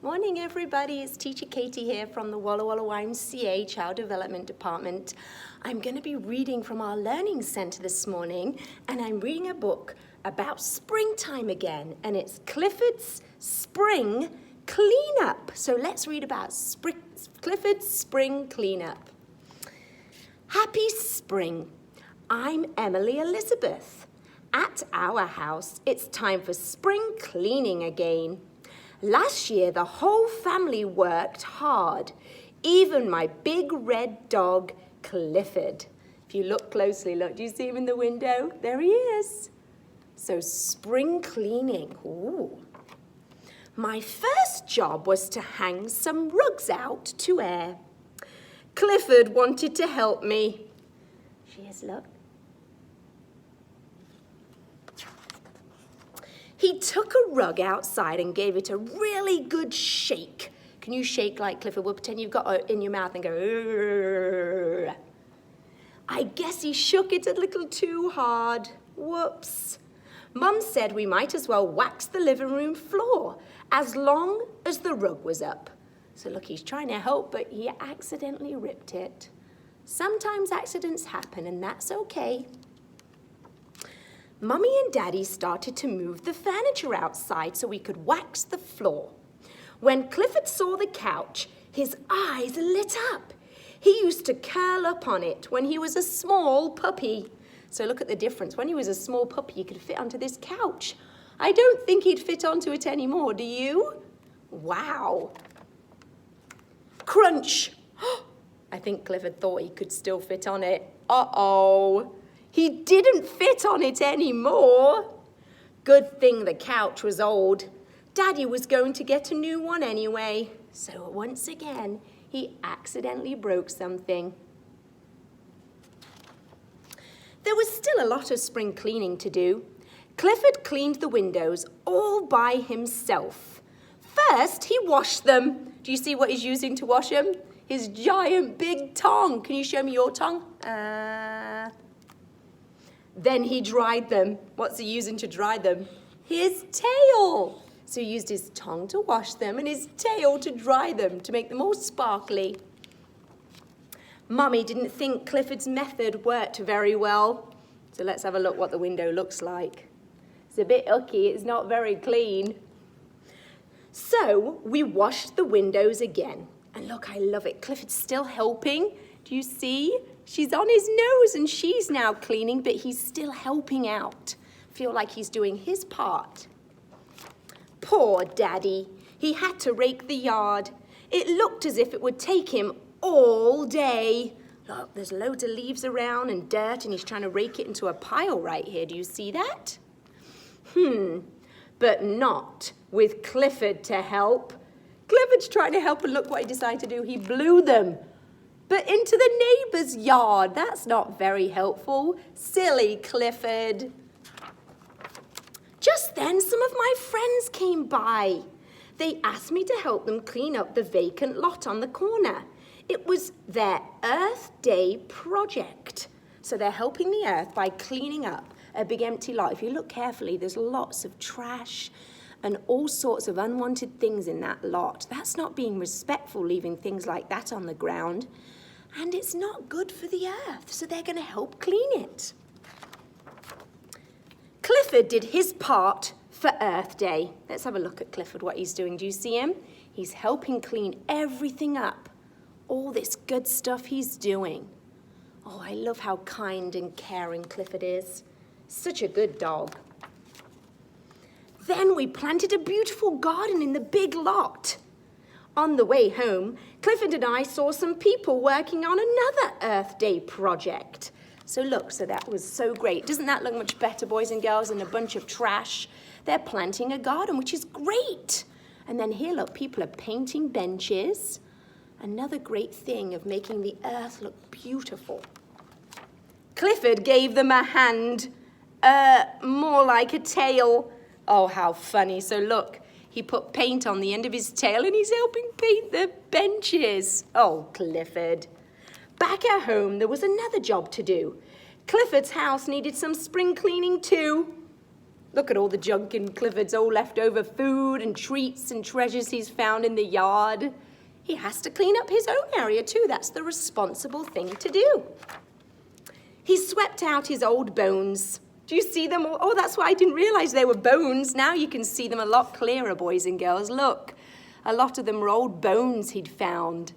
Morning everybody, it's Teacher Katie here from the Walla Walla YMCA Child Development Department. I'm going to be reading from our Learning Centre this morning, and I'm reading a book about springtime again, and it's Clifford's Spring Cleanup. So let's read about Clifford's Spring Cleanup. Happy spring. I'm Emily Elizabeth. At our house, it's time for spring cleaning again. Last year, the whole family worked hard, even my big red dog, Clifford. If you look closely, look, do you see him in the window? There he is. So spring cleaning, ooh. My first job was to hang some rugs out to air. Clifford wanted to help me. She is, look. He took a rug outside and gave it a really good shake. Can you shake like Clifford? We'll pretend you've got it in your mouth and go, "Urgh." I guess he shook it a little too hard. Whoops. Mum said we might as well wax the living room floor as long as the rug was up. So look, he's trying to help, but he accidentally ripped it. Sometimes accidents happen, and that's okay. Mummy and Daddy started to move the furniture outside so we could wax the floor. When Clifford saw the couch, his eyes lit up. He used to curl up on it when he was a small puppy. So look at the difference. When he was a small puppy, he could fit onto this couch. I don't think he'd fit onto it anymore, do you? Wow. Crunch. I think Clifford thought he could still fit on it. Uh-oh. He didn't fit on it anymore. Good thing the couch was old. Daddy was going to get a new one anyway. So once again, he accidentally broke something. There was still a lot of spring cleaning to do. Clifford cleaned the windows all by himself. First, he washed them. Do you see what he's using to wash them? His giant big tongue. Can you show me your tongue? Then he dried them. What's he using to dry them? His tail. So he used his tongue to wash them and his tail to dry them, to make them all sparkly. Mummy didn't think Clifford's method worked very well. So let's have a look what the window looks like. It's a bit icky, it's not very clean. So we washed the windows again. And look, I love it. Clifford's still helping. Do you see? She's on his nose and she's now cleaning, but he's still helping out. Feel like he's doing his part. Poor Daddy. He had to rake the yard. It looked as if it would take him all day. Look, there's loads of leaves around and dirt, and he's trying to rake it into a pile right here. Do you see that? But not with Clifford to help. Clifford's trying to help, and look what he decided to do. He blew them. But into the neighbour's yard. That's not very helpful. Silly Clifford. Just then, some of my friends came by. They asked me to help them clean up the vacant lot on the corner. It was their Earth Day project. So they're helping the earth by cleaning up a big empty lot. If you look carefully, there's lots of trash and all sorts of unwanted things in that lot. That's not being respectful, leaving things like that on the ground. And it's not good for the earth, so they're going to help clean it. Clifford did his part for Earth Day. Let's have a look at Clifford, what he's doing. Do you see him? He's helping clean everything up. All this good stuff he's doing. Oh, I love how kind and caring Clifford is. Such a good dog. Then we planted a beautiful garden in the big lot. On the way home, Clifford and I saw some people working on another Earth Day project. So look, so that was so great. Doesn't that look much better, boys and girls, than a bunch of trash? They're planting a garden, which is great. And then here, look, people are painting benches. Another great thing of making the earth look beautiful. Clifford gave them a hand, more like a tail. Oh, how funny. So look. He put paint on the end of his tail and he's helping paint the benches. Oh, Clifford. Back at home, there was another job to do. Clifford's house needed some spring cleaning too. Look at all the junk in Clifford's, all leftover food and treats and treasures he's found in the yard. He has to clean up his own area too. That's the responsible thing to do. He swept out his old bones. Do you see them? Oh, that's why I didn't realize they were bones. Now you can see them a lot clearer, boys and girls. Look, a lot of them were old bones he'd found.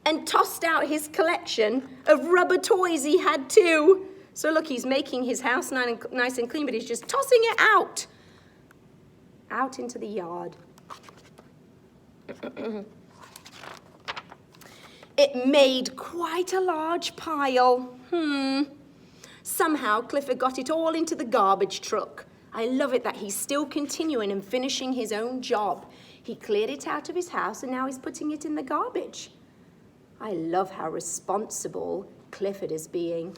And tossed out his collection of rubber toys he had too. So look, he's making his house nice and clean, but he's just tossing it out into the yard. It made quite a large pile. Somehow Clifford got it all into the garbage truck. I love it that he's still continuing and finishing his own job. He cleared it out of his house and now he's putting it in the garbage. I love how responsible Clifford is being.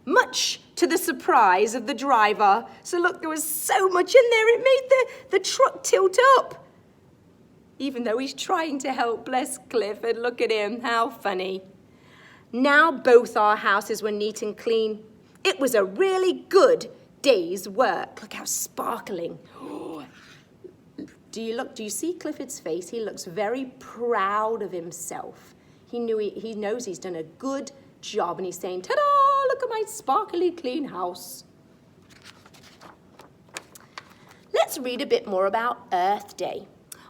Much to the surprise of the driver. So look, there was so much in there, it made the truck tilt up. Even though he's trying to help, bless Clifford, look at him, how funny. Now both our houses were neat and clean. It was a really good day's work. Look how sparkling. Do you see Clifford's face? He looks very proud of himself. He knows he's done a good job and he's saying, ta-da, look at my sparkly clean house. Let's read a bit more about Earth Day.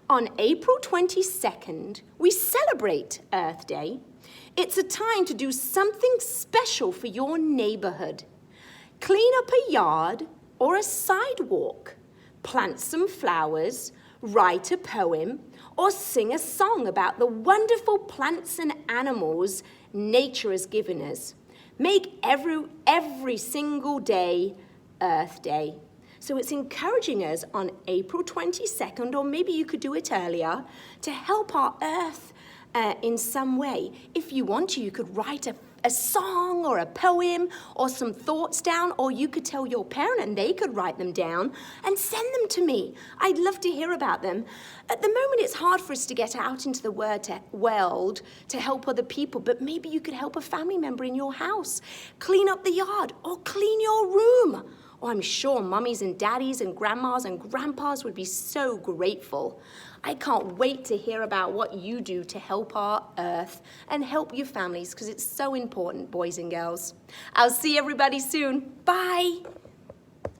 On April 22nd, we celebrate Earth Day. It's a time to do something special for your neighborhood. Clean up a yard or a sidewalk, plant some flowers, write a poem, or sing a song about the wonderful plants and animals nature has given us. Make every single day Earth Day. So it's encouraging us on April 22nd, or maybe you could do it earlier, to help our Earth in some way. If you want to, you could write a song or a poem or some thoughts down, or you could tell your parent and they could write them down and send them to me. I'd love to hear about them. At the moment, it's hard for us to get out into the world to help other people, but maybe you could help a family member in your house. Clean up the yard or clean your room. Oh, I'm sure mummies and daddies and grandmas and grandpas would be so grateful. I can't wait to hear about what you do to help our Earth and help your families, because it's so important, boys and girls. I'll see everybody soon. Bye.